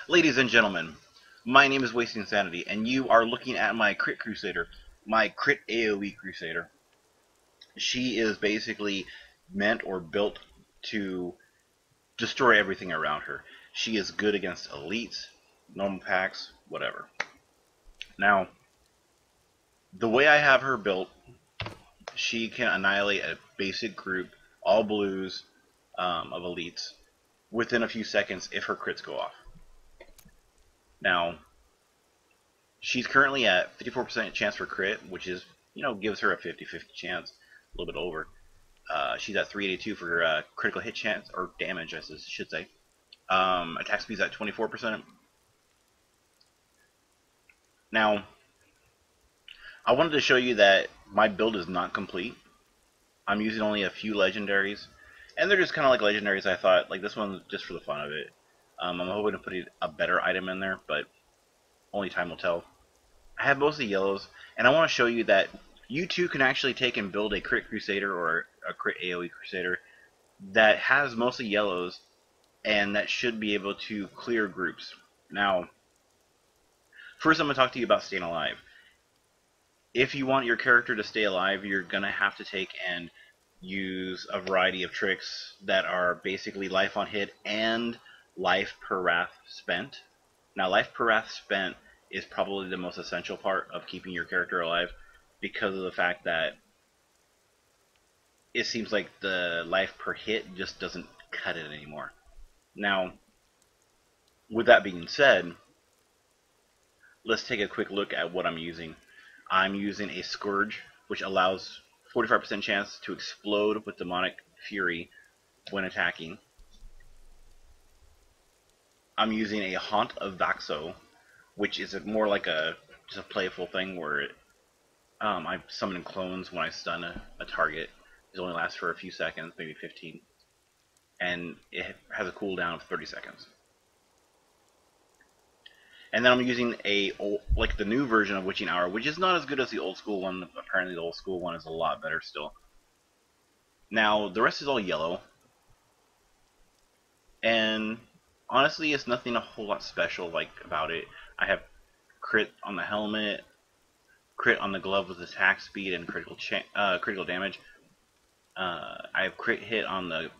Ladies and gentlemen, my name is Wasting Sanity, and you are looking at my Crit Crusader, my Crit AoE Crusader. She is basically meant or built to destroy everything around her. She is good against elites, normal packs, whatever. Now, the way I have her built, she can annihilate a basic group, all blues, of elites, within a few seconds if her crits go off. Now, she's currently at 54% chance for crit, which is, gives her a 50-50 chance, a little bit over. She's at 382 for critical hit chance, or damage, I should say. Attack speed's at 24%. Now, I wanted to show you that my build is not complete. I'm using only a few legendaries, and they're just kind of like legendaries. I thought, like this one, just for the fun of it. I'm hoping to put a better item in there, but only time will tell. I have mostly yellows, and I want to show you that you too can actually take and build a Crit Crusader or a Crit AoE Crusader that has mostly yellows, and that should be able to clear groups. Now, first I'm going to talk to you about staying alive. If you want your character to stay alive, you're going to have to take and use a variety of tricks that are basically life on hit and life per wrath spent. Now, life per wrath spent is probably the most essential part of keeping your character alive, because of the fact that it seems like the life per hit just doesn't cut it anymore. Now, with that being said, let's take a quick look at what I'm using. I'm using a Scourge, which allows 45% chance to explode with Demonic Fury when attacking. I'm using a Haunt of Vaxo, which is more like just a playful thing where I summon clones when I stun a target. It only lasts for a few seconds, maybe 15, and it has a cooldown of 30 seconds. And then I'm using the new version of Witching Hour, which is not as good as the old school one. Apparently the old school one is a lot better still. Now, the rest is all yellow. And honestly, it's nothing a whole lot special about it. I have crit on the helmet, crit on the glove with attack speed and critical damage. I have crit hit on the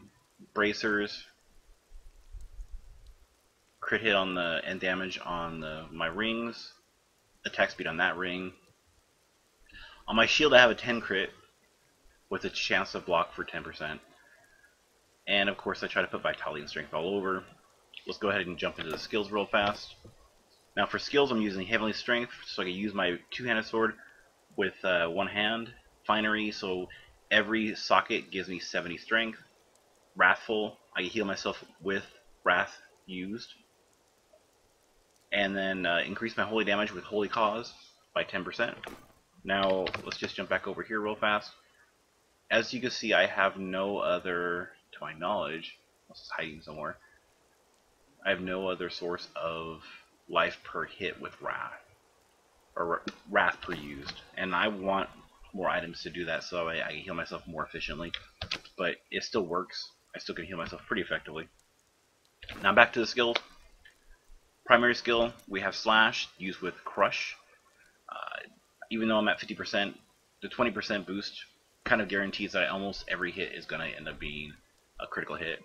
bracers, crit hit on and damage on my rings, attack speed on that ring. On my shield I have a 10 crit with a chance to block for 10%. And of course I try to put Vitality and Strength all over. Let's go ahead and jump into the skills real fast. Now for skills I'm using Heavenly Strength, so I can use my two-handed sword with one hand. Finery, so every socket gives me 70 strength. Wrathful, I can heal myself with Wrath used. And then increase my holy damage with Holy Cause by 10%. Now, let's just jump back over here real fast. As you can see, I have no other, to my knowledge, unless it's hiding somewhere, I have no other source of life per hit with Wrath, or Wrath per used. And I want more items to do that so I can heal myself more efficiently. But it still works. I still can heal myself pretty effectively. Now back to the skills. Primary skill, we have Slash, used with Crush. Even though I'm at 50%, the 20% boost kind of guarantees that almost every hit is going to end up being a critical hit.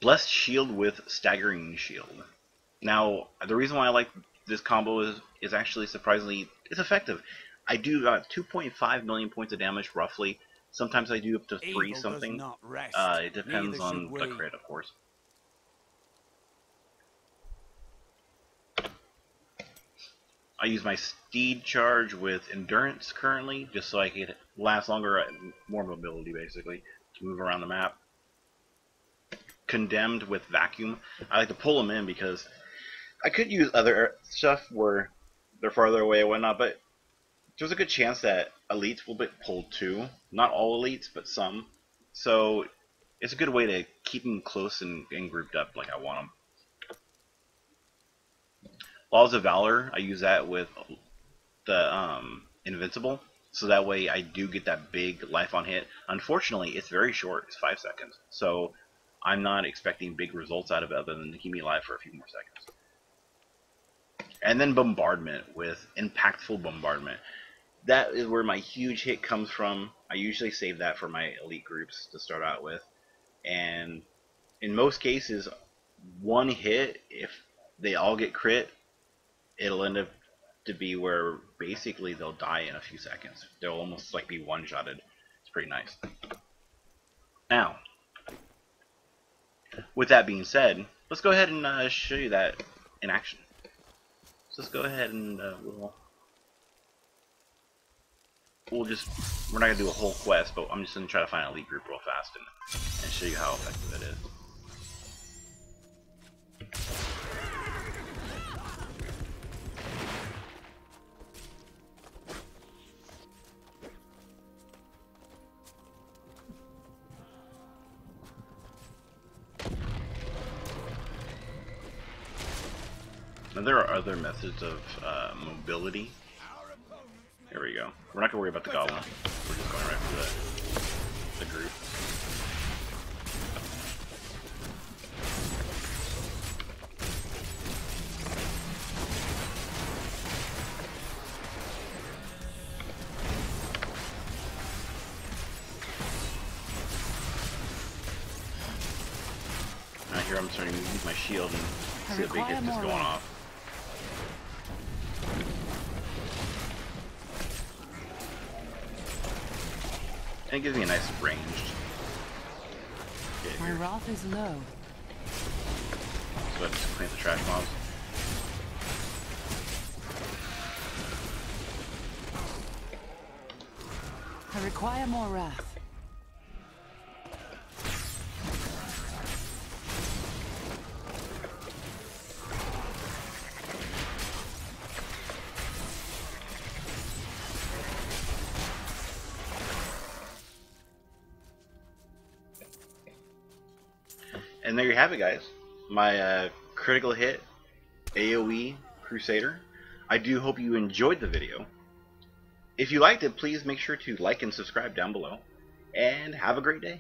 Blessed Shield with Staggering Shield. Now, the reason why I like this combo is actually surprisingly, it's effective. I do about 2.5 million points of damage, roughly. Sometimes I do up to 3 something. It depends on the crit, of course. I use my Steed Charge with Endurance currently, just so I can last longer, more mobility basically, to move around the map. Condemned with Vacuum. I like to pull them in because I could use other stuff where they're farther away and whatnot, but there's a good chance that elites will get pulled too. Not all elites, but some. So it's a good way to keep them close and grouped up like I want them. Laws of Valor, I use that with the Invincible, so that way I do get that big life on hit. Unfortunately, it's very short, it's 5 seconds, so I'm not expecting big results out of it other than to keep me alive for a few more seconds. And then bombardment with impactful bombardment. That is where my huge hit comes from. I usually save that for my elite groups to start out with. And in most cases, one hit, if they all get crit, it'll end up to be where basically they'll die in a few seconds. They'll almost like be one-shotted. It's pretty nice. Now, with that being said, let's go ahead and show you that in action. So let's go ahead and we're not gonna do a whole quest, but I'm just gonna try to find an elite group real fast and show you how effective it is. Now there are other methods of mobility. Here we go. We're not gonna worry about the goblin. We're just going right for the group. Now here I'm starting to use my shield and see a big hit just going off. And it gives me a nice ranged hit here. My wrath is low. So I just clean the trash mobs. I require more wrath. And there you have it, guys. My critical hit AoE Crusader. I do hope you enjoyed the video. If you liked it, please make sure to like and subscribe down below. And have a great day.